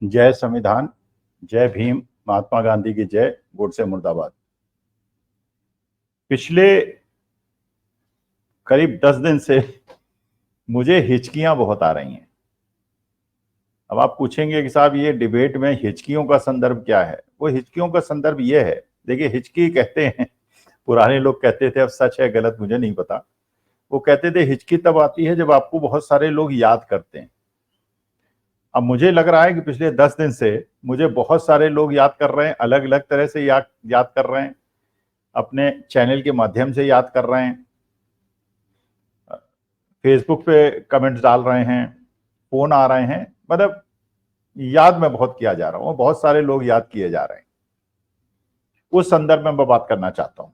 जय संविधान, जय भीम, महात्मा गांधी की जय, गोडसे मुर्दाबाद। पिछले करीब 10 दिन से मुझे हिचकियां बहुत आ रही हैं। अब आप पूछेंगे कि साहब ये डिबेट में हिचकियों का संदर्भ क्या है? वो हिचकियों का संदर्भ ये है, देखिए हिचकी कहते हैं, पुराने लोग कहते थे, अब सच है गलत मुझे नहीं पता। वो कहते थे हिचकी तब आती है जब आपको बहुत सारे लोग याद करते हैं। अब मुझे लग रहा है कि पिछले 10 दिन से मुझे बहुत सारे लोग याद कर रहे हैं, अलग अलग तरह से याद कर रहे हैं, अपने चैनल के माध्यम से याद कर रहे हैं, फेसबुक पे कमेंट्स डाल रहे हैं, फोन आ रहे हैं, मतलब याद में बहुत किया जा रहा हूं, बहुत सारे लोग याद किए जा रहे हैं। उस संदर्भ में मैं बात करना चाहता हूं।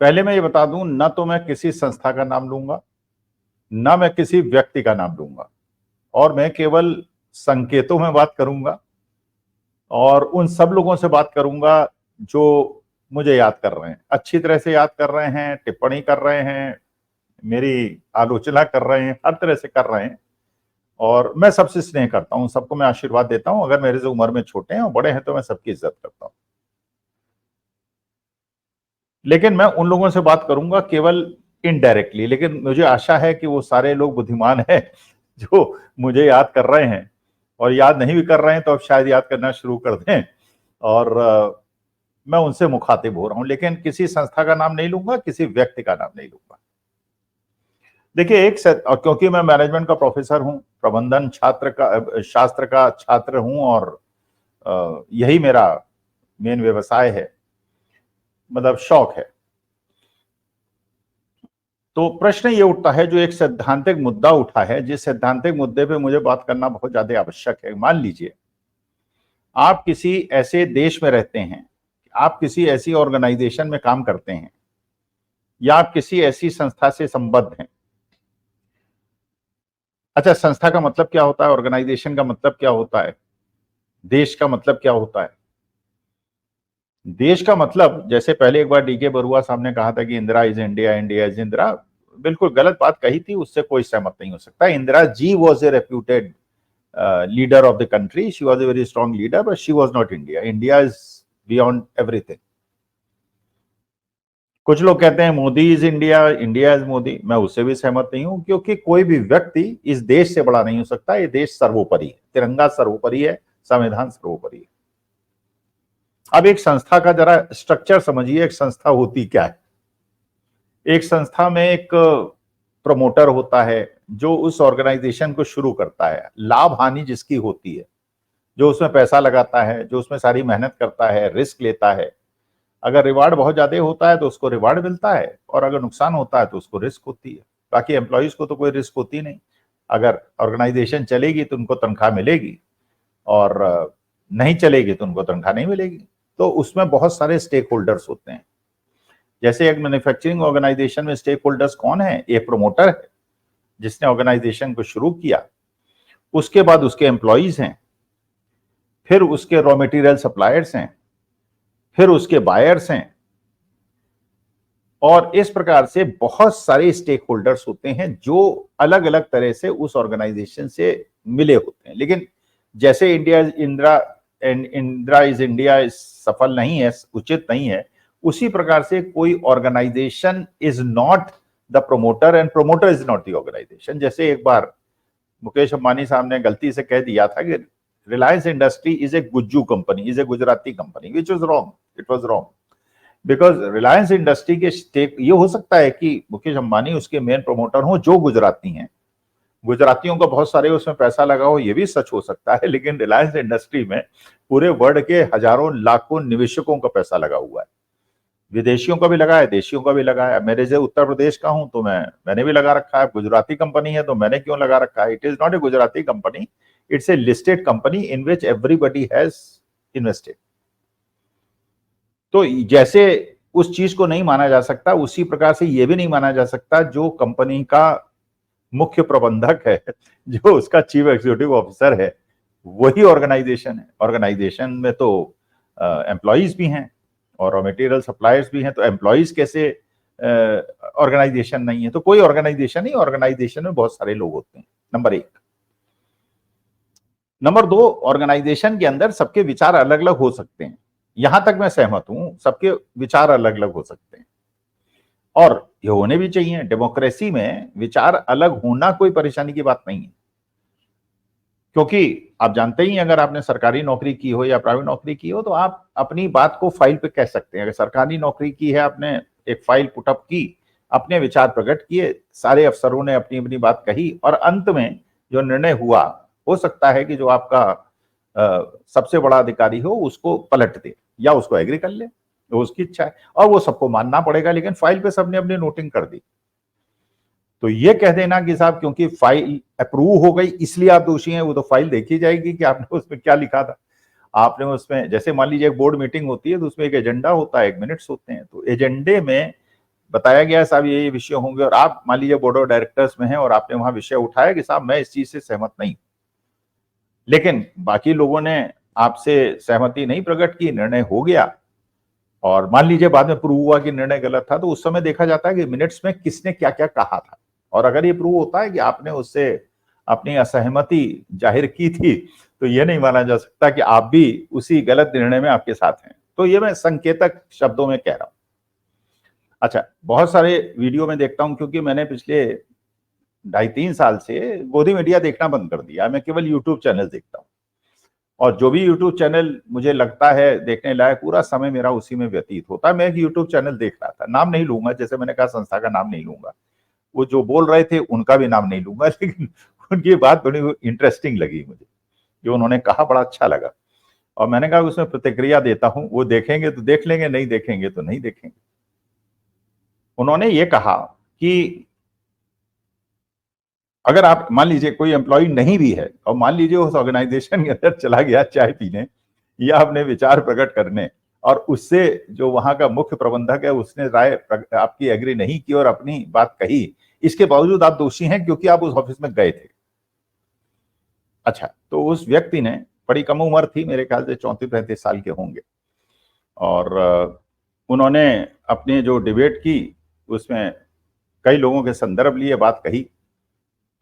पहले मैं ये बता दूं, न तो मैं किसी संस्था का नाम लूंगा, न मैं किसी व्यक्ति का नाम लूंगा, और मैं केवल संकेतों में बात करूंगा और उन सब लोगों से बात करूंगा जो मुझे याद कर रहे हैं, अच्छी तरह से याद कर रहे हैं, टिप्पणी कर रहे हैं, मेरी आलोचना कर रहे हैं, हर तरह से कर रहे हैं। और मैं सबसे स्नेह करता हूं, सबको मैं आशीर्वाद देता हूं। अगर मेरे से उम्र में छोटे हैं और बड़े हैं तो मैं सबकी इज्जत करता हूं। लेकिन मैं उन लोगों से बात करूंगा केवल इनडायरेक्टली, लेकिन मुझे आशा है कि वो सारे लोग बुद्धिमान हैं जो मुझे याद कर रहे हैं, और याद नहीं भी कर रहे हैं तो अब शायद याद करना शुरू कर दें। और मैं उनसे मुखातिब हो रहा हूं, लेकिन किसी संस्था का नाम नहीं लूंगा, किसी व्यक्ति का नाम नहीं लूंगा। देखिए और क्योंकि मैं मैनेजमेंट का प्रोफेसर हूं, प्रबंधन शास्त्र का छात्र हूं, और यही मेरा मेन व्यवसाय है, मतलब शौक है। तो प्रश्न ये उठता है, जो एक सैद्धांतिक मुद्दा उठा है, जिस सैद्धांतिक मुद्दे पे मुझे बात करना बहुत ज्यादा आवश्यक है। मान लीजिए आप किसी ऐसे देश में रहते हैं, आप किसी ऐसी ऑर्गेनाइजेशन में काम करते हैं, या आप किसी ऐसी संस्था से संबद्ध हैं। अच्छा, संस्था का मतलब क्या होता है, ऑर्गेनाइजेशन का मतलब क्या होता है, देश का मतलब क्या होता है? देश का मतलब, जैसे पहले एक बार डीके बरुआ साहब ने कहा था कि Indira is India, India is Indira, बिल्कुल गलत बात कही थी, उससे कोई सहमत नहीं हो सकता। Indira ji was a reputed leader of the country, she was a very strong leader, but she was not India. India is beyond everything. कुछ लोग कहते हैं Modi is India, India is Modi, मैं उससे भी सहमत नहीं हूं, क्योंकि कोई भी व्यक्ति इस देश से बड़ा नहीं हो सकता। ये देश सर्वोपरि है, तिरंगा सर्वोपरि है, संविधान सर्वोपरि है। अब एक संस्था का जरा स्ट्रक्चर समझिए, एक संस्था होती क्या है। एक संस्था में एक प्रमोटर होता है जो उस ऑर्गेनाइजेशन को शुरू करता है, लाभ हानि जिसकी होती है, जो उसमें पैसा लगाता है, जो उसमें सारी मेहनत करता है, रिस्क लेता है। अगर रिवार्ड बहुत ज्यादा होता है तो उसको रिवार्ड मिलता है, और अगर नुकसान होता है तो उसको रिस्क होती है। बाकी एम्प्लॉइज को तो कोई रिस्क होती नहीं। अगर ऑर्गेनाइजेशन चलेगी तो उनको तनख्वाह मिलेगी, और नहीं चलेगी तो उनको तनख्वाह नहीं मिलेगी। तो उसमें बहुत सारे स्टेक होल्डर्स होते हैं। जैसे एक मैन्युफैक्चरिंग ऑर्गेनाइजेशन में स्टेक होल्डर्स कौन है? एक प्रमोटर है जिसने ऑर्गेनाइजेशन को शुरू किया, उसके बाद उसके एम्प्लॉइज हैं, फिर उसके रॉ मटेरियल सप्लायर्स हैं, फिर उसके बायर्स हैं, और इस प्रकार से बहुत सारे स्टेक होल्डर्स होते हैं जो अलग अलग तरह से उस ऑर्गेनाइजेशन से मिले होते हैं। लेकिन जैसे इंदिरा इज इंडिया सफल नहीं है, उचित नहीं है, उसी प्रकार से कोई organisation is not the promoter and promoter is not the organisation. जैसे एक बार मुकेश अंबानी साहब ने गलती से कह दिया था कि Reliance industry is a Gujju company, is a Gujarati company, which was wrong, it was wrong. Because Reliance industry के स्टेक, ये हो सकता है कि मुकेश अंबानी उसके मेन प्रोमोटर हो जो गुजराती हैं, गुजरातियों का बहुत सारे उसमें पैसा लगा हो, ये भी सच हो सकता है। लेकिन रिलायंस इंडस्ट्री में पूरे वर्ल्ड के हजारों लाखों निवेशकों का पैसा लगा हुआ है, विदेशियों का भी लगा है, देशियों का भी लगा है। मेरे से उत्तर प्रदेश का हूं तो मैंने भी लगा रखा है। गुजराती कंपनी है तो मैंने क्यों लगा रखा है? It is not a Gujarati company, it's a listed company in which everybody has invested. तो जैसे उस चीज को नहीं माना जा सकता, उसी प्रकार से यह भी नहीं माना जा सकता जो कंपनी का मुख्य प्रबंधक है, जो उसका चीफ एग्जीक्यूटिव ऑफिसर है, वही ऑर्गेनाइजेशन है। ऑर्गेनाइजेशन में तो एम्प्लॉइज भी हैं और रॉ मटेरियल सप्लायर्स भी हैं, तो एम्प्लॉइज कैसे ऑर्गेनाइजेशन नहीं है? तो कोई ऑर्गेनाइजेशन नहीं, ऑर्गेनाइजेशन में बहुत सारे लोग होते हैं, नंबर एक। नंबर 2, ऑर्गेनाइजेशन के अंदर सबके विचार अलग अलग हो सकते हैं, यहां तक मैं सहमत हूं, सबके विचार अलग अलग हो सकते हैं और ये होने भी चाहिए। डेमोक्रेसी में विचार अलग होना कोई परेशानी की बात नहीं है, क्योंकि आप जानते ही अगर आपने सरकारी नौकरी की हो या प्राइवेट नौकरी की हो तो आप अपनी बात को फाइल पे कह सकते हैं। अगर सरकारी नौकरी की है, आपने एक फाइल पुटअप की, अपने विचार प्रकट किए, सारे अफसरों ने अपनी अपनी बात कही और अंत में जो निर्णय हुआ, हो सकता है कि जो आपका सबसे बड़ा अधिकारी हो उसको पलट दे या उसको एग्री कर ले, वो उसकी इच्छा है और वो सबको मानना पड़ेगा, लेकिन फाइल पे सबने अपनी नोटिंग कर दी। तो ये कह देना कि साहब क्योंकि फाइल अप्रूव हो गई इसलिए आप दोषी हैं, वो तो फाइल देखी जाएगी कि आपने उसमें क्या लिखा था। आपने उसमें, जैसे मान लीजिए एक बोर्ड मीटिंग होती है तो उसमें एक एजेंडा होता है, एक मिनट्स होते हैं, तो एजेंडे में बताया गया साहब ये विषय होंगे और आप मान लीजिए बोर्ड ऑफ डायरेक्टर्स में हैं और आपने वहां विषय उठाया कि साहब मैं इस चीज से सहमत नहीं, लेकिन बाकी लोगों ने आपसे सहमति नहीं प्रकट की, निर्णय हो गया और मान लीजिए बाद में प्रूव हुआ कि निर्णय गलत था, तो उस समय देखा जाता है कि मिनट्स में किसने क्या क्या कहा था। और अगर ये प्रूव होता है कि आपने उससे अपनी असहमति जाहिर की थी, तो ये नहीं माना जा सकता कि आप भी उसी गलत निर्णय में आपके साथ हैं। तो ये मैं संकेतक शब्दों में कह रहा हूं। अच्छा, बहुत सारे वीडियो में देखता हूं, क्योंकि मैंने पिछले 2.5-3 साल से गोदी मीडिया देखना बंद कर दिया, मैं केवल यूट्यूब चैनल देखता हूं और जो भी यूट्यूब चैनल मुझे लगता है देखने लायक, पूरा समय मेरा उसी में व्यतीत होता है। मैं एक यूट्यूब चैनल देख रहा था, नाम नहीं लूंगा, जैसे मैंने कहा संस्था का नाम नहीं लूंगा, वो जो बोल रहे थे उनका भी नाम नहीं लूंगा, लेकिन उनकी बात बड़ी इंटरेस्टिंग लगी मुझे, जो उन्होंने कहा बड़ा अच्छा लगा और मैंने कहा उसमें प्रतिक्रिया देता हूं, वो देखेंगे तो देख लेंगे, नहीं देखेंगे तो नहीं देखेंगे। उन्होंने ये कहा कि अगर आप मान लीजिए कोई एम्प्लॉय नहीं भी है और मान लीजिए उस ऑर्गेनाइजेशन के अंदर चला गया चाय पीने या अपने विचार प्रकट करने और उससे जो वहां का मुख्य प्रबंधक है उसने राय आपकी एग्री नहीं की और अपनी बात कही, इसके बावजूद आप दोषी हैं क्योंकि आप उस ऑफिस में गए थे। अच्छा, तो उस व्यक्ति ने, बड़ी कम उम्र थी, मेरे ख्याल से 34-35 साल के होंगे, और उन्होंने अपनी जो डिबेट की उसमें कई लोगों के संदर्भ लिए बात कही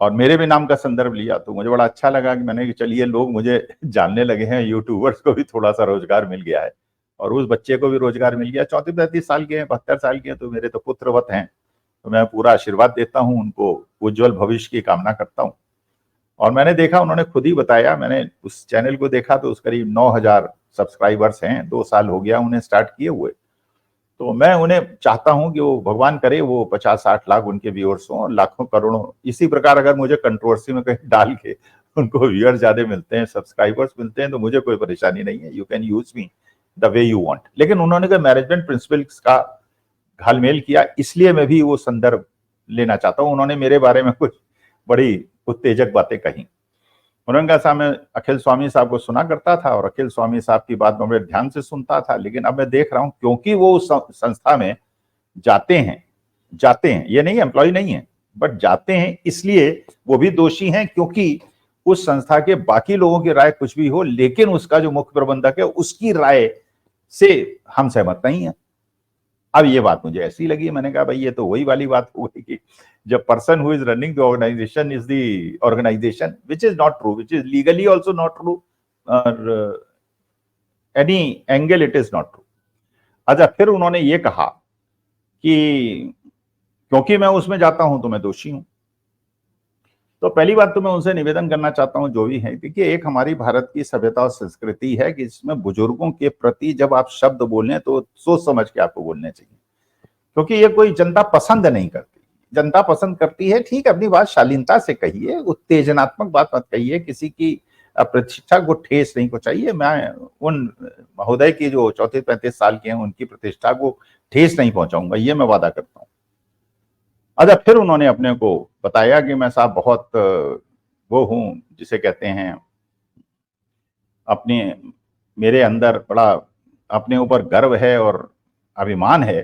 और मेरे भी नाम का संदर्भ लिया, तो मुझे बड़ा अच्छा लगा कि मैंने कि चलिए लोग मुझे जानने लगे हैं, यूट्यूबर्स को भी थोड़ा सा रोजगार मिल गया है और उस बच्चे को भी रोजगार मिल गया। 34-35 साल के हैं, 72 साल के हैं, तो मेरे तो पुत्रवत हैं, तो मैं पूरा आशीर्वाद देता हूं उनको, उज्जवल भविष्य की कामना करता हूं। और मैंने देखा, उन्होंने खुद ही बताया, मैंने उस चैनल को देखा तो उस करीब 9,000 सब्सक्राइबर्स हैं, 2 साल हो गया उन्हें स्टार्ट किए हुए। तो मैं उन्हें चाहता हूं कि वो भगवान करे वो 50-60 लाख उनके व्यूअर्स हों और लाखों करोड़ों इसी प्रकार अगर मुझे कंट्रोवर्सी में कहीं डाल के उनको व्यूअर्स ज्यादा मिलते हैं, सब्सक्राइबर्स मिलते हैं, तो मुझे कोई परेशानी नहीं है, you can use me the way you want. लेकिन उन्होंने कहा मैनेजमेंट प्रिंसिपल्स का घालमेल किया, इसलिए मैं भी वो संदर्भ लेना चाहता हूं। उन्होंने मेरे बारे में कुछ बड़ी उत्तेजक बातें कही। उन्होंने कहा साहब मैं अखिल स्वामी साहब को सुना करता था और अखिल स्वामी साहब की बात मैं बड़े ध्यान से सुनता था, लेकिन अब मैं देख रहा हूं क्योंकि वो उस संस्था में जाते हैं, ये नहीं एम्प्लॉय नहीं है, बट जाते हैं, इसलिए वो भी दोषी हैं, क्योंकि उस संस्था के बाकी लोगों की राय कुछ भी हो, लेकिन उसका जो मुख्य प्रबंधक है उसकी राय से हम सहमत नहीं है। अब ये बात मुझे ऐसी लगी, मैंने कहा भाई ये तो वही वाली बात हो गई कि the person who is running the organization is the organization, which is not true, which is legally also not true, or any angle it is not true. अच्छा, फिर उन्होंने ये कहा कि क्योंकि मैं उसमें जाता हूं तो मैं दोषी हूं। तो पहली बात तो मैं उनसे निवेदन करना चाहता हूं जो भी है, देखिए एक हमारी भारत की सभ्यता और संस्कृति है कि इसमें बुजुर्गों के प्रति जब आप शब्द बोलें तो सोच समझ के आपको बोलने चाहिए, क्योंकि ये कोई जनता पसंद नहीं करती। जनता पसंद करती है, ठीक है, अपनी बात शालीनता से कहिए, उत्तेजनात्मक बात मत कहिए, किसी की प्रतिष्ठा को ठेस नहीं पहुंचाइए। मैं उन महोदय की जो 34-35 साल के हैं उनकी प्रतिष्ठा को ठेस नहीं पहुंचाऊंगा, ये मैं वादा करता हूं। अच्छा, फिर उन्होंने अपने को बताया कि मैं साहब बहुत वो हूं, जिसे कहते हैं अपने, मेरे अंदर बड़ा अपने ऊपर गर्व है और अभिमान है।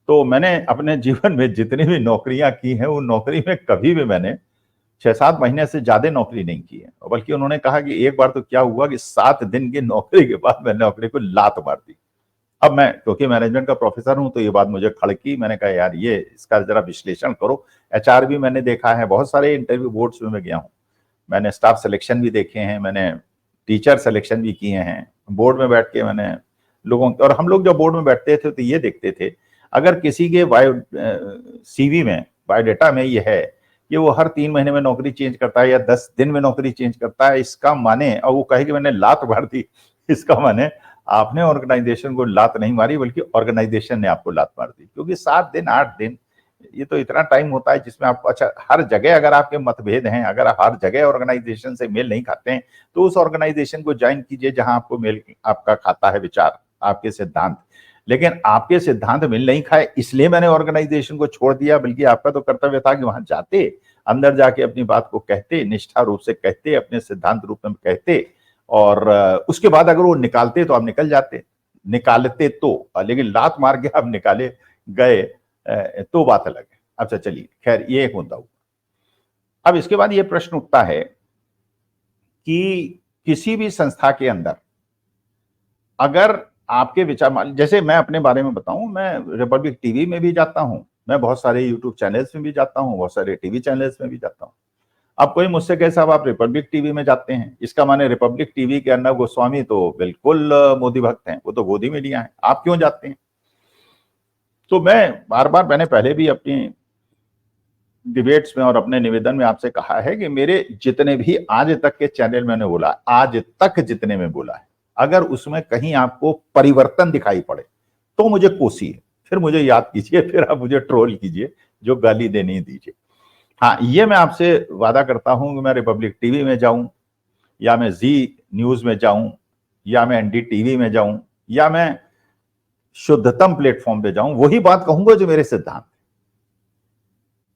तो मैंने अपने जीवन में जितनी भी नौकरियां की हैं उन नौकरी में कभी भी मैंने 6-7 महीने से ज्यादा नौकरी नहीं की है। बल्कि उन्होंने कहा कि एक बार तो क्या हुआ कि 7 दिन की नौकरी के बाद मैंने नौकरी को लात मार दी। अब मैं क्योंकि मैनेजमेंट का प्रोफेसर हूं तो ये बात मुझे खड़की, मैंने कहा यार ये इसका जरा विश्लेषण करो। एचआर भी मैंने देखा है, बहुत सारे इंटरव्यू बोर्ड्स में मैं गया हूं, मैंने स्टाफ सिलेक्शन भी देखे हैं, मैंने टीचर सिलेक्शन भी किए हैं, बोर्ड में बैठ के मैंने लोगों, और हम लोग जब बोर्ड में बैठते थे तो ये देखते थे अगर किसी के CV में, बायोडेटा में ये है कि वो हर 3 महीने में नौकरी चेंज करता है या 10 दिन में नौकरी चेंज करता है, इसका माने, और वो कहे कि मैंने लात मार दी, इसका माने आपने ऑर्गेनाइजेशन को लात नहीं मारी बल्कि ऑर्गेनाइजेशन ने आपको लात मार दी। क्योंकि 7 दिन 8 दिन ये तो इतना टाइम होता है जिसमें आप, अच्छा हर जगह अगर आपके मतभेद हैं, अगर आप हर जगह ऑर्गेनाइजेशन से मेल नहीं खाते हैं तो उस ऑर्गेनाइजेशन को ज्वाइन कीजिए जहां आपको मेल आपका खाता है, विचार, आपके सिद्धांत। लेकिन आपके सिद्धांत मिल नहीं खाए इसलिए मैंने ऑर्गेनाइजेशन को छोड़ दिया, बल्कि आपका तो कर्तव्य था कि वहां जाते, अंदर जाके अपनी बात को कहते, निष्ठा रूप से कहते, अपने सिद्धांत रूप में कहते, और उसके बाद अगर वो निकालते तो आप निकल जाते, निकालते तो, लेकिन लात मार के आप निकाले गए तो बात अलग है। अच्छा चलिए, खैर ये एक मुद्दा हुआ। अब इसके बाद ये प्रश्न उठता है कि किसी भी संस्था के अंदर अगर आपके विचार, जैसे मैं अपने बारे में बताऊं, मैं रिपब्लिक टीवी में भी जाता हूं, मैं बहुत सारे यूट्यूब चैनल्स में भी जाता हूं, बहुत सारे टीवी चैनल्स में भी जाता हूं। अब कोई मुझसे कहे साहब आप रिपब्लिक टीवी में जाते हैं, इसका माने रिपब्लिक टीवी के अर्नब गोस्वामी तो बिल्कुल मोदी भक्त हैं, वो तो गोदी मीडिया है, आप क्यों जाते हैं? तो मैं बार बार, मैंने पहले भी अपनी डिबेट्स में और अपने निवेदन में आपसे कहा है कि मेरे जितने भी आज तक के चैनल मैंने बोला, आज तक जितने में बोला है, अगर उसमें कहीं आपको परिवर्तन दिखाई पड़े तो मुझे कोसिए, फिर मुझे याद कीजिए, फिर आप मुझे ट्रोल कीजिए, जो गाली देनी दीजिए। हाँ, ये मैं आपसे वादा करता हूं कि मैं रिपब्लिक टीवी में जाऊं, या मैं जी न्यूज में जाऊं, या मैं NDTV में जाऊं, या मैं शुद्धतम प्लेटफॉर्म पे जाऊं, वही बात कहूंगा जो मेरे सिद्धांत।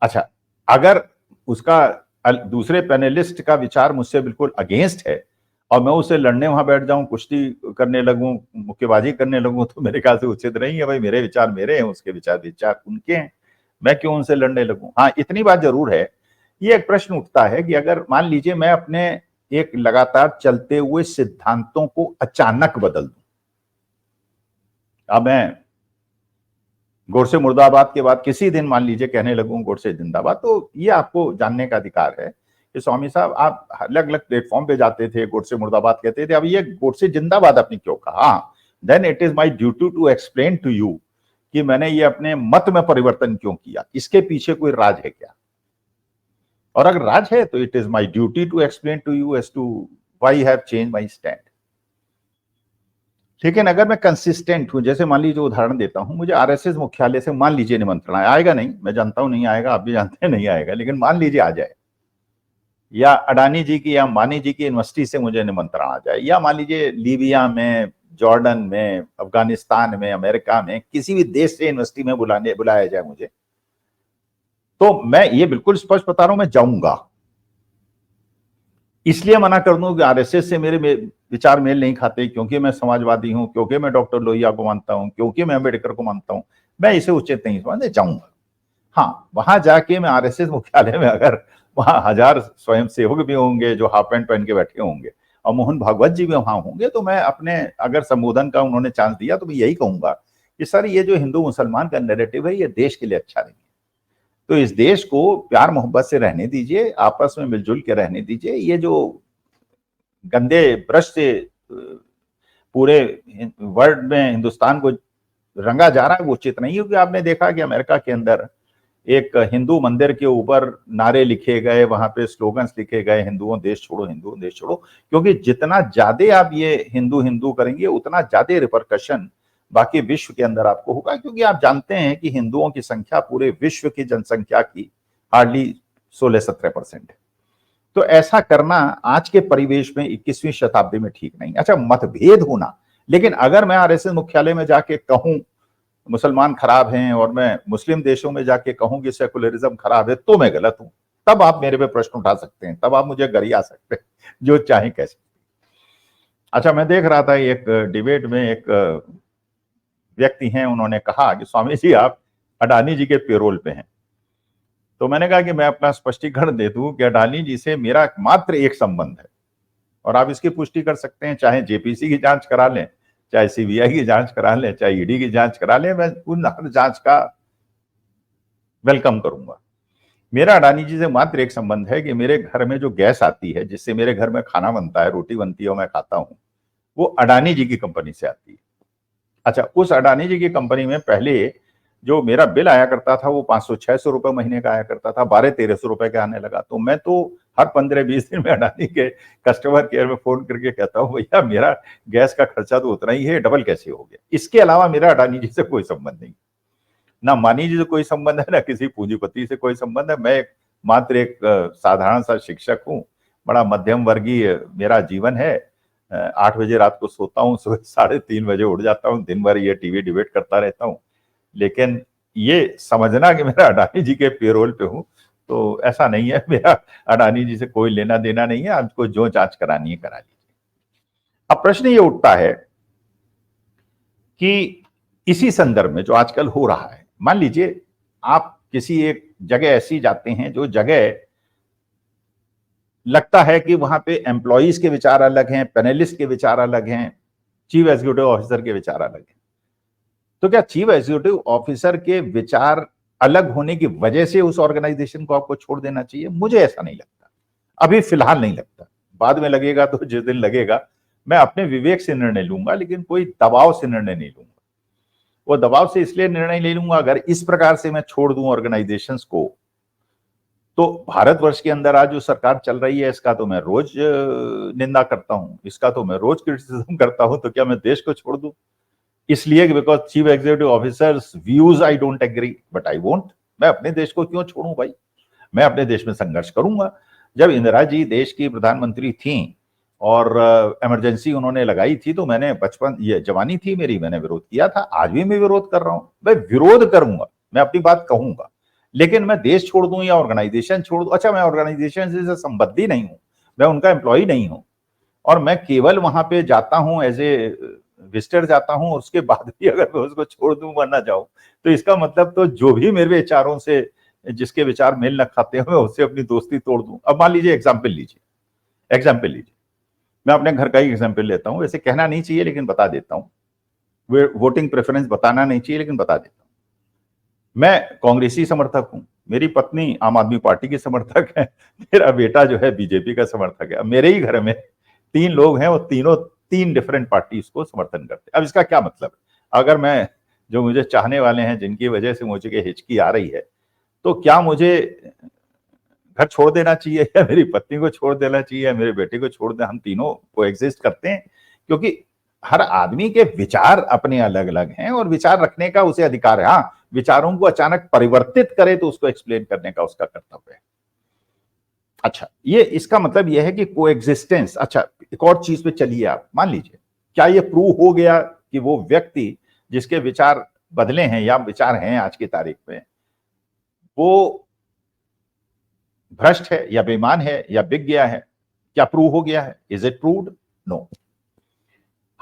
अच्छा, अगर उसका दूसरे पैनलिस्ट का विचार मुझसे बिल्कुल अगेंस्ट है और मैं उसे लड़ने वहां बैठ जाऊं, कुश्ती करने लगूं, मुक्केबाजी करने लगूं, तो मेरे ख्याल से उचित नहीं है। भाई मेरे विचार मेरे हैं, उसके विचार उनके हैं, मैं क्यों उनसे लड़ने लगूं? हाँ, इतनी बात जरूर है, ये एक प्रश्न उठता है कि अगर मान लीजिए मैं अपने एक लगातार चलते हुए सिद्धांतों को अचानक बदल दूं, अब मैं गोडसे मुर्दाबाद के बाद किसी दिन मान लीजिए कहने लगूं गोडसे जिंदाबाद, तो ये आपको जानने का अधिकार है कि स्वामी साहब आप अलग अलग प्लेटफॉर्म पे जाते थे, गोडसे मुर्दाबाद कहते थे, अब ये गोडसे जिंदाबाद आपने क्यों कहा? Then it is my duty to explain to you कि मैंने ये अपने मत में परिवर्तन क्यों किया, इसके पीछे कोई राज है क्या? और अगर राज है तो it is my duty to explain to you as to why I have change my stand. लेकिन अगर मैं कंसिस्टेंट हूं, जैसे मान लीजिए उदाहरण देता हूं, मुझे RSS मुख्यालय से मान लीजिए निमंत्रण आएगा, नहीं मैं जानता हूं नहीं आएगा, आप भी जानते हैं नहीं आएगा, लेकिन मान लीजिए आ जाए, या अडानी जी की या अंबानी जी की यूनिवर्सिटी से मुझे निमंत्रण आ जाए, या मान लीजिए लीबिया में, जॉर्डन में, अफगानिस्तान में, अमेरिका में, किसी भी देश से यूनिवर्सिटी में बुलाया जाए मुझे, तो मैं ये बिल्कुल स्पष्ट बता रहा हूं, मैं जाऊंगा। इसलिए मना कर दूं कि RSS से मेरे विचार मेल नहीं खाते, क्योंकि मैं समाजवादी हूं, क्योंकि मैं डॉक्टर लोहिया को मानता हूं, क्योंकि मैं अम्बेडकर को मानता हूं, मैं इसे उचित नहीं समझता, जाऊंगा। हाँ, वहां जाके मैं RSS मुख्यालय में अगर वहां 1000 स्वयं सेवक भी होंगे जो हाफ पैंट पहन के बैठे होंगे और मोहन भागवत जी भी वहां होंगे, तो मैं अपने, अगर संबोधन का उन्होंने चांस दिया तो मैं यही कहूंगा कि सर ये जो हिंदू मुसलमान का नैरेटिव है ये देश के लिए अच्छा नहीं है, तो इस देश को प्यार मोहब्बत से रहने दीजिए, आपस में मिलजुल के रहने दीजिए। ये जो गंदे ब्रश से पूरे वर्ल्ड में हिंदुस्तान को रंगा जा रहा है वो उचित नहीं है। क्योंकि आपने देखा कि अमेरिका के अंदर एक हिंदू मंदिर के ऊपर नारे लिखे गए, वहां पे स्लोगन्स लिखे गए, हिंदुओं देश छोड़ो, हिंदुओं देश छोड़ो। क्योंकि जितना ज्यादा आप ये हिंदू हिंदू करेंगे उतना ज्यादा रिपरकशन बाकी विश्व के अंदर आपको होगा। क्योंकि आप जानते हैं कि हिंदुओं की संख्या पूरे विश्व की जनसंख्या की हार्डली 16-17% है। तो ऐसा करना आज के परिवेश में 21वीं शताब्दी में ठीक नहीं। अच्छा, मतभेद होना, लेकिन अगर मैं RSS मुख्यालय में जाके कहूं मुसलमान खराब हैं और मैं मुस्लिम देशों में जाके कहूं कि सेकुलरिज्म खराब है, तो मैं गलत हूं। तब आप मेरे पे प्रश्न उठा सकते हैं, तब आप मुझे गरिया सकते हैं, जो चाहे कह सकते हैं। अच्छा, मैं देख रहा था एक डिबेट में एक व्यक्ति हैं, उन्होंने कहा कि स्वामी जी आप अडानी जी के पेरोल पे हैं। तो मैंने कहा कि मैं अपना स्पष्टीकरण दे दूं कि अडानी जी से मेरा मात्र एक संबंध है, और आप इसकी पुष्टि कर सकते हैं, चाहे JPC की जांच करा लें, चाहे CBI की जांच करा लें, चाहे ED की जांच करा लें, मैं उन हर जांच का वेलकम करूंगा। मेरा अडानी जी से मात्र एक संबंध है कि मेरे घर में जो गैस आती है, जिससे मेरे घर में खाना बनता है, रोटी बनती है और मैं खाता हूं, वो अडानी जी की कंपनी से आती है। अच्छा, उस अडानी जी की कंपनी में पहले जो मेरा बिल आया करता था वो 500-600 रुपए महीने का आया करता था, 1200-1300 रुपए का आने लगा। तो मैं तो हर 15-20 दिन में अडानी के कस्टमर केयर में फोन करके कहता हूँ, भैया मेरा गैस का खर्चा तो उतना ही है, डबल कैसे हो गया। इसके अलावा मेरा अडानी जी से कोई संबंध नहीं, ना मानी जी से कोई संबंध है, ना किसी पूंजीपति से कोई संबंध है। मैं मात्र एक साधारण सा शिक्षक हूँ, बड़ा मध्यम वर्गीय मेरा जीवन है। 8 बजे रात को सोता हूँ, सुबह 3:30 बजे उठ जाता हूँ, दिन भर ये टीवी डिबेट करता रहता हूँ। लेकिन ये समझना कि मेरा अडानी जी के पेरोल पे हूँ, तो ऐसा नहीं है। मेरा अडानी जी से कोई लेना देना नहीं है। आपको जो जांच करानी है करा लीजिए। अब प्रश्न ये उठता है कि इसी संदर्भ में जो आजकल हो रहा है, मान लीजिए आप किसी एक जगह ऐसी जाते हैं जो जगह लगता है कि वहां पे एम्प्लॉइज के विचार अलग हैं, पैनलिस्ट के विचार अलग हैं, चीफ एग्जीक्यूटिव ऑफिसर के विचार अलग हैं। तो क्या चीफ एग्जीक्यूटिव ऑफिसर के विचार अलग होने की वजह से उस ऑर्गेनाइजेशन को आपको छोड़ देना चाहिए? मुझे ऐसा नहीं लगता, अभी फिलहाल नहीं लगता। बाद में लगेगा तो जिस दिन लगेगा मैं अपने विवेक से निर्णय लूंगा, लेकिन कोई दबाव से निर्णय नहीं लूंगा। वो दबाव से इसलिए निर्णय ले लूंगा, अगर इस प्रकार से मैं छोड़ दूं ऑर्गेनाइजेशंस को, तो भारतवर्ष के अंदर आज जो सरकार चल रही है इसका तो मैं रोज निंदा करता हूं, इसका तो मैं रोज क्रिटिसिज्म करता हूं। तो क्या मैं देश को छोड़ दूं इसलिए कि because chief executive officers views I don't agree, but I won't. मैं अपने देश को क्यों छोड़ूं भाई? मैं अपने देश में संघर्ष करूंगा। जब इंदिरा जी देश की प्रधानमंत्री थी और इमरजेंसी उन्होंने लगाई थी, तो मैंने बचपन, ये जवानी थी मेरी, मैंने विरोध किया था। आज भी मैं विरोध कर रहा हूं। मैं विरोध करूंगा, मैं अपनी बात कहूंगा, लेकिन मैं देश छोड़ दूं या ऑर्गेनाइजेशन छोड़ दूं। अच्छा, मैं ऑर्गेनाइजेशन से संबद्धी नहीं हूं, मैं उनका एम्प्लॉय नहीं हूं, और मैं केवल वहां पे जाता हूं एज ए विजिटर जाता हूं, और उसके बाद भी अगर मैं उसको छोड़ दूं वरना जाऊं, तो इसका मतलब तो जो भी मेरे विचारों से, जिसके विचार मेल न खाते हो, मैं उससे अपनी दोस्ती तोड़ दूं। अब मान लीजिए, एग्जाम्पल लीजिए, मैं अपने घर का ही एग्जाम्पल लेता हूं। वैसे कहना नहीं चाहिए लेकिन बता देता हूं, वोटिंग प्रेफरेंस बताना नहीं चाहिए लेकिन बता देता हूं। मैं कांग्रेसी समर्थक हूं, मेरी पत्नी आम आदमी पार्टी की समर्थक है, मेरा बेटा जो है बीजेपी का समर्थक है। अब मेरे ही घर में 3 लोग हैं, वो तीनों 3 डिफरेंट पार्टीज को समर्थन करते हैं। अब इसका क्या मतलब है? अगर मैं, जो मुझे चाहने वाले हैं, जिनकी वजह से मुझे हिचकी आ रही है, तो क्या मुझे घर छोड़ देना चाहिए, या मेरी पत्नी को छोड़ देना चाहिए, या मेरे बेटे को छोड़ दे? हम तीनों को एग्जिस्ट करते हैं, क्योंकि हर आदमी के विचार अपने अलग अलग हैं और विचार रखने का उसे अधिकार है। हाँ, विचारों को अचानक परिवर्तित करे तो उसको एक्सप्लेन करने का उसका कर्तव्य है। अच्छा, ये इसका मतलब यह है कि कोएग्जिस्टेंस। अच्छा, एक और चीज पे चलिए, आप मान लीजिए, क्या ये प्रूव हो गया कि वो व्यक्ति जिसके विचार बदले हैं या विचार हैं आज की तारीख में, वो भ्रष्ट है या बेईमान है या बिक गया है? क्या प्रूव हो गया है? Is it proved? नो।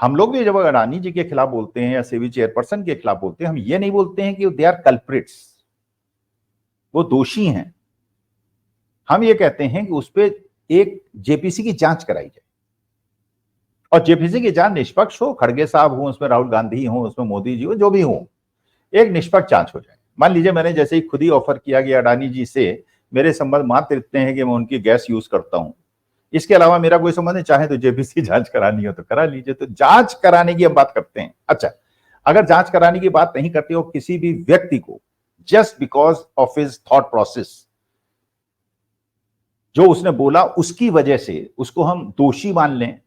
हम लोग भी जब अडानी जी के खिलाफ बोलते हैं या सेबी चेयरपर्सन के खिलाफ बोलते हैं, हम ये नहीं बोलते हैं कि दे आर कल्प्रिट्स, वो दोषी हैं। हम ये कहते हैं कि उस पर एक जेपीसी की जांच कराई जाए, और जेपीसी की जांच निष्पक्ष हो, खड़गे साहब हो उसमें, राहुल गांधी हो उसमें, मोदी जी हो, जो भी हो, एक निष्पक्ष जांच हो जाए। मान लीजिए मैंने जैसे ही खुद ही ऑफर किया गया अडानी जी से, मेरे संबंध मात्र इतने हैं कि मैं उनकी गैस यूज करता हूं, इसके अलावा मेरा कोई संबंध नहीं। चाहे तो जेपीसी जांच करानी हो तो करा लीजिए। तो जांच कराने की हम बात करते हैं। अच्छा, अगर जांच कराने की बात नहीं करते हो किसी भी व्यक्ति को, just because of his thought process, जो उसने बोला उसकी वजह से उसको हम दोषी मान लें,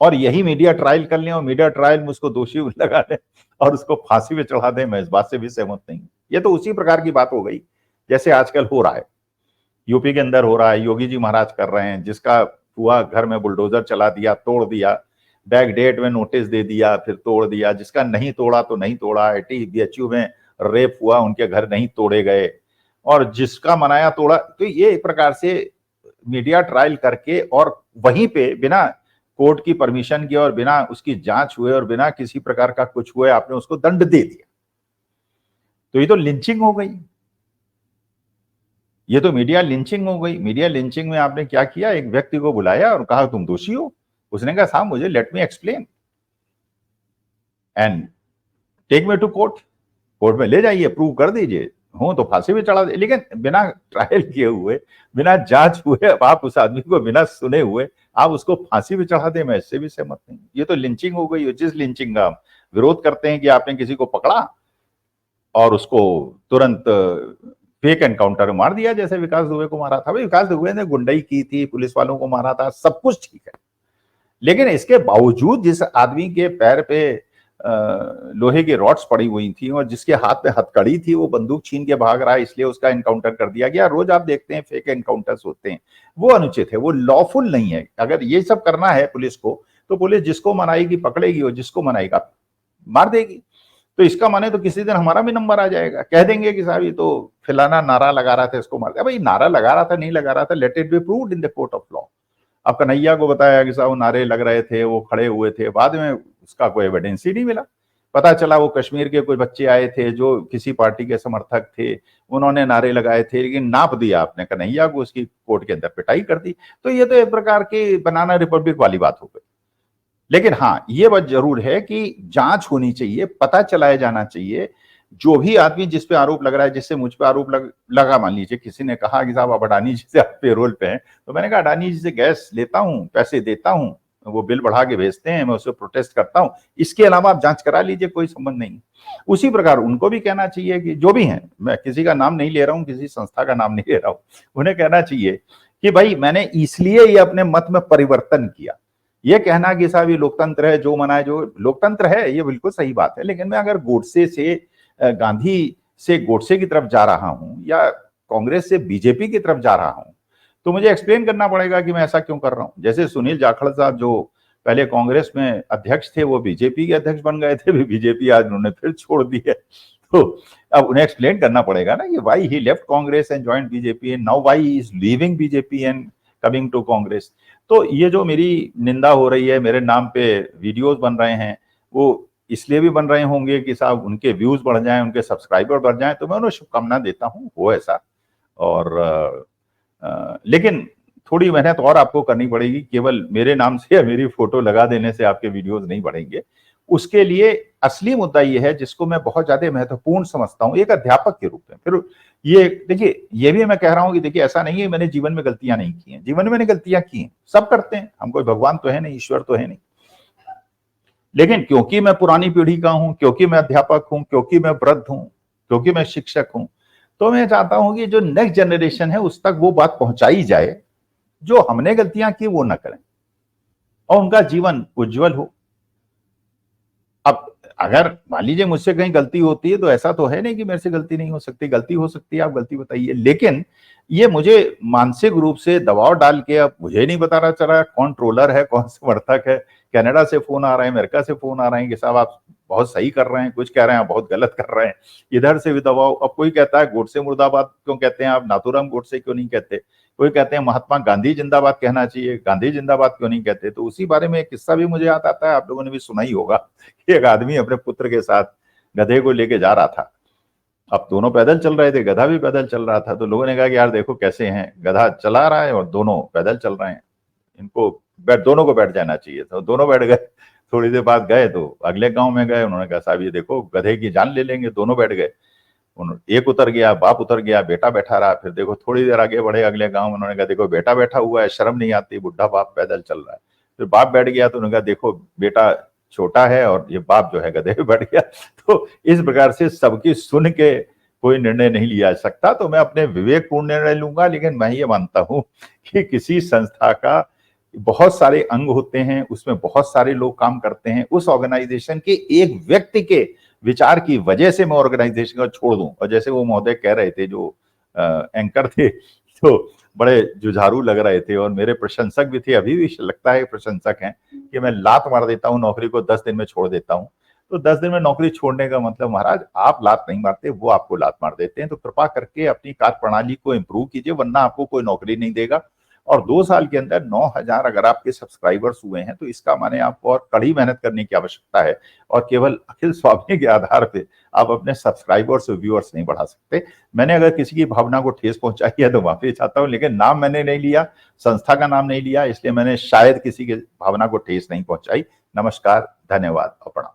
और यही मीडिया ट्रायल कर लें और मीडिया ट्रायल में उसको दोषी लगा दें और उसको फांसी पे चढ़ा दें, मैं इस बात से भी सहमत नहीं। ये तो उसी प्रकार की बात हो गई जैसे आजकल हो रहा है, यूपी के अंदर हो रहा है, योगी जी महाराज कर रहे हैं। जिसका हुआ घर में बुलडोजर चला दिया, तोड़ दिया, बैक डेट में नोटिस दे दिया, फिर तोड़ दिया। जिसका नहीं तोड़ा तो नहीं तोड़ा। ITBHU में रेप हुआ, उनके घर नहीं तोड़े गए, और जिसका मनाया तोड़ा। तो ये एक प्रकार से मीडिया ट्रायल करके, और वहीं पे बिना कोर्ट की परमिशन के और बिना उसकी जांच हुए और बिना किसी प्रकार का कुछ हुए आपने उसको दंड दे दिया। तो ये तो लिंचिंग हो गई, ये तो मीडिया लिंचिंग हो गई। मीडिया लिंचिंग में आपने क्या किया, एक व्यक्ति को बुलाया और कहा तुम दोषी हो। उसने कहा साहब मुझे let me explain and take me to court, court में ले जाइए, प्रूव कर दीजिए। हूं तो फांसी भी चढ़ा दे, लेकिन बिना ट्रायल किए हुए, बिना जांच हुए, अब आप उस आदमी को बिना सुने हुए आप उसको फांसी भी चढ़ा दे, मैं इससे भी सहमत नहीं। ये तो लिंचिंग हो गई। जिस लिंचिंग का हम विरोध करते हैं कि आपने किसी को पकड़ा और उसको तुरंत फेक एनकाउंटर मार दिया, जैसे विकास दुबे को मारा था। भाई विकास दुबे ने गुंडाई की थी, पुलिस वालों को मारा था, सब कुछ ठीक है, लेकिन इसके बावजूद जिस आदमी के पैर पे लोहे की रॉड्स पड़ी हुई थी और जिसके हाथ पे हथकड़ी थी, वो बंदूक छीन के भाग रहा है, इसलिए उसका एनकाउंटर कर दिया गया। रोज आप देखते हैं फेक एनकाउंटर्स होते हैं, वो अनुचित है, वो लॉफुल नहीं है। अगर ये सब करना है पुलिस को, तो पुलिस जिसको मनाएगी पकड़ेगी और जिसको मनाएगा मार देगी। तो इसका माने तो किसी दिन हमारा भी नंबर आ जाएगा, कह देंगे कि साहब ये तो फिलाना नारा लगा रहा था, इसको मार दिया। भाई नारा लगा रहा था नहीं लगा रहा था, let it be proved in the court of law. अब कन्हैया को बताया कि साहब नारे लग रहे थे, वो खड़े हुए थे, बाद में उसका कोई एविडेंस ही नहीं मिला। पता चला वो कश्मीर के कोई बच्चे आए थे जो किसी पार्टी के समर्थक थे, उन्होंने नारे लगाए थे, लेकिन नाप दिया आपने कन्हैया को, उसकी कोर्ट के अंदर पिटाई कर दी। तो ये तो एक प्रकार की बनाना रिपब्लिक वाली बात हो गई। लेकिन हाँ, ये बात जरूर है कि जांच होनी चाहिए, पता चलाया जाना चाहिए। जो भी आदमी जिस पे आरोप लग रहा है, जिससे मुझ पे आरोप लगा, मान लीजिए किसी ने कहा कि साहब आप अडानी जी से आप पेरोल पे हैं, तो मैंने कहा अडानी जी से गैस लेता हूं, पैसे देता हूं, वो बिल बढ़ा के भेजते हैं, मैं उससे प्रोटेस्ट करता हूं, इसके अलावा आप जांच करा लीजिए, कोई संबंध नहीं। उसी प्रकार उनको भी कहना चाहिए कि जो भी हैं, मैं किसी का नाम नहीं ले रहा हूं, किसी संस्था का नाम नहीं ले रहा हूं, उन्हें कहना चाहिए कि भाई मैंने इसलिए ये अपने मत में परिवर्तन किया। ये कहना कि साहब ये लोकतंत्र है, जो मनाए, जो लोकतंत्र है, ये बिल्कुल सही बात है, लेकिन मैं अगर गोडसे से गांधी से गोडसे की तरफ जा रहा हूं या कांग्रेस से बीजेपी की तरफ जा रहा हूं, तो मुझे एक्सप्लेन करना पड़ेगा कि मैं ऐसा क्यों कर रहा हूं। जैसे सुनील जाखड़ साहब जो पहले कांग्रेस में अध्यक्ष थे, वो बीजेपी के अध्यक्ष बन गए थे, बीजेपी आज उन्होंने फिर छोड़ दी है, तो अब उन्हें एक्सप्लेन करना पड़ेगा ना कि why he left Congress and joined BJP and now why he is leaving BJP and coming to Congress. तो ये जो मेरी निंदा हो रही है, मेरे नाम पे वीडियोस बन रहे हैं, वो इसलिए भी बन रहे होंगे कि साहब उनके व्यूज बढ़ जाएं, उनके सब्सक्राइबर बढ़ जाएं, तो मैं उन्हें शुभकामना देता हूं, वो ऐसा। और लेकिन थोड़ी मेहनत और आपको करनी पड़ेगी, केवल मेरे नाम से या मेरी फोटो लगा देने से आपके वीडियोस नहीं बढ़ेंगे। उसके लिए असली मुद्दा ये है, जिसको मैं बहुत ज्यादा महत्वपूर्ण समझता हूं एक अध्यापक के रूप में। फिर ये देखिए, ये भी मैं कह रहा हूं कि देखिए ऐसा नहीं है मैंने जीवन में गलतियां नहीं की हैं, जीवन में मैंने गलतियां की हैं, सब करते हैं, हम कोई भगवान तो है नहीं, ईश्वर तो है नहीं। लेकिन क्योंकि मैं पुरानी पीढ़ी का हूं, क्योंकि मैं अध्यापक हूं, क्योंकि मैं वृद्ध हूं, क्योंकि मैं शिक्षक हूं, तो मैं चाहता हूं कि जो नेक्स्ट जनरेशन है उस तक वो बात पहुंचाई जाए, जो हमने गलतियां की वो ना करें और उनका जीवन उज्जवल हो। अब अगर मान लीजिए मुझसे कहीं गलती होती है, तो ऐसा तो है नहीं कि मेरे से गलती नहीं हो सकती, गलती हो सकती है, आप गलती बताइए। लेकिन ये मुझे मानसिक रूप से दबाव डाल के, अब मुझे नहीं बता रहा चला कौन ट्रोलर है, कौन समर्थक है, कनाडा से फोन आ रहे हैं, अमेरिका से फोन आ रहे हैं कि साहब आप बहुत सही कर रहे हैं, कुछ कह रहे हैं आप बहुत गलत कर रहे हैं, इधर से भी दबाव। अब कोई कहता है गोडसे मुर्दाबाद क्यों कहते हैं आप, नाथूराम गोडसे क्यों नहीं कहते, कोई कहते हैं महात्मा गांधी जिंदाबाद कहना चाहिए, गांधी जिंदाबाद क्यों नहीं कहते। तो उसी बारे में एक किस्सा भी मुझे याद आता है, आप लोगों ने भी सुना ही होगा कि एक आदमी अपने पुत्र के साथ गधे को लेके जा रहा था। अब दोनों पैदल चल रहे थे, गधा भी पैदल चल रहा था। तो लोगों ने कहा कि यार देखो कैसे हैं, गधा चला रहा है और दोनों पैदल चल रहे हैं, इनको दोनों को बैठ जाना चाहिए। तो दोनों बैठ गए। थोड़ी देर बाद गए तो अगले गांव में गए, उन्होंने कहा साहब ये देखो गधे की जान ले लेंगे, दोनों बैठ गए। एक उतर गया, बाप उतर गया, बेटा बैठा रहा। फिर देखो थोड़ी देर आगे बढ़े अगले गांव, उन्होंने कहा देखो बेटा बैठा हुआ है, शर्म नहीं आती, बुढ़ा बाप पैदल चल रहा है। फिर बाप बैठ गया तो उन्होंने कहा देखो बेटा छोटा है और ये बाप जो है गधे पे बैठ गया। तो इस प्रकार से सबकी सुन के कोई निर्णय नहीं लिया जा सकता। तो मैं अपने विवेकपूर्ण निर्णय लूंगा, लेकिन मैं ये मानता हूं कि किसी संस्था का बहुत सारे अंग होते हैं, उसमें बहुत सारे लोग काम करते हैं, उस ऑर्गेनाइजेशन के एक व्यक्ति के विचार की वजह से मैं ऑर्गेनाइजेशन को छोड़ दूं। और जैसे वो महोदय कह रहे थे जो एंकर थे, तो बड़े जुझारू लग रहे थे और मेरे प्रशंसक भी थे, अभी भी लगता है प्रशंसक हैं, कि मैं लात मार देता हूं नौकरी को, 10 दिन में छोड़ देता हूं। तो 10 दिन में नौकरी छोड़ने का मतलब महाराज आप लात नहीं मारते, वो आपको लात मार देते हैं। तो कृपा करके अपनी कार्यप्रणाली को इंप्रूव कीजिए, वरना आपको कोई नौकरी नहीं देगा। और 2 साल के अंदर 9,000 अगर आपके सब्सक्राइबर्स हुए हैं, तो इसका माने आपको और कड़ी मेहनत करने की आवश्यकता है। और केवल अखिल स्वामी के आधार पे आप अपने सब्सक्राइबर्स और व्यूअर्स नहीं बढ़ा सकते। मैंने अगर किसी की भावना को ठेस पहुंचाई है तो माफी चाहता हूं, लेकिन नाम मैंने नहीं लिया, संस्था का नाम नहीं लिया, इसलिए मैंने शायद किसी की भावना को ठेस नहीं पहुंचाई। नमस्कार, धन्यवाद और प्रणाम।